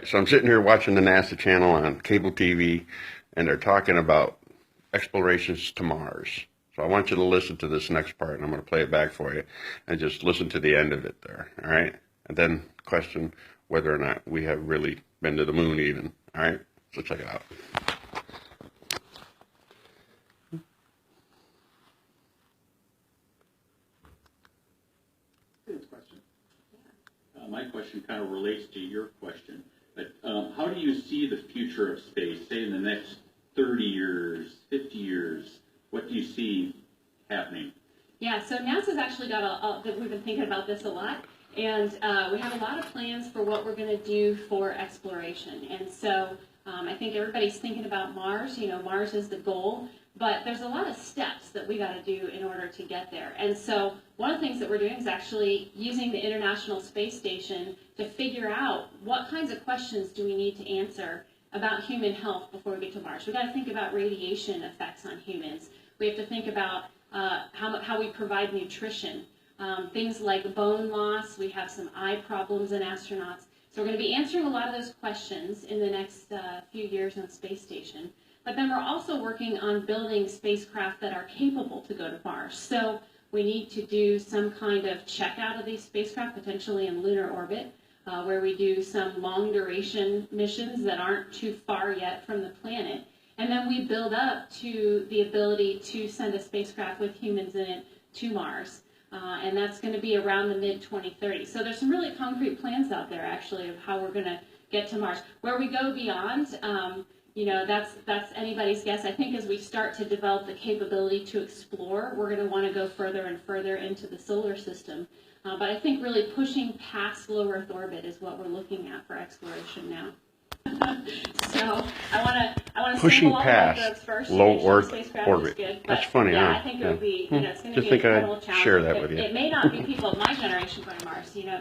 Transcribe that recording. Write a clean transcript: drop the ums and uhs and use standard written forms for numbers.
So I'm sitting here watching the NASA channel on cable TV, and they're talking about explorations to Mars. So I want you to listen to this next part, and I'm going to play it back for you, and just listen to the end of it there, all right? And then question whether or not we have really been to the moon even, all right? So check it out. My question kind of relates to your question, but how do you see the future of space, say in the next 30 years, 50 years? What do you see happening? Yeah, so NASA's actually got we've been thinking about this a lot, and we have a lot of plans for what we're going to do for exploration. And so I think everybody's thinking about Mars. You know, Mars is the goal, but there's a lot of steps that we got to do in order to get there. And so one of the things that we're doing is actually using the International Space Station to figure out what kinds of questions do we need to answer about human health before we get to Mars. We've got to think about radiation effects on humans. We have to think about how we provide nutrition. Things like bone loss. We have some eye problems in astronauts. So we're going to be answering a lot of those questions in the next few years on the space station. But then we're also working on building spacecraft that are capable to go to Mars. So we need to do some kind of checkout of these spacecraft, potentially in lunar orbit, where we do some long duration missions that aren't too far yet from the planet. And then we build up to the ability to send a spacecraft with humans in it to Mars. And that's going to be around the mid-2030s. So there's some really concrete plans out there, actually, of how we're going to get to Mars. Where we go beyond, you know, that's anybody's guess. I think as we start to develop the capability to explore, we're going to want to go further and further into the solar system. But I think really pushing past low Earth orbit is what we're looking at for exploration now. So I want to pushing past first. low Earth orbit. Good, that's funny, yeah, huh? I think it would be, you know, it's going to Just be an think incredible I'd challenge. share that with you. It may not be people of my generation going to Mars, you know.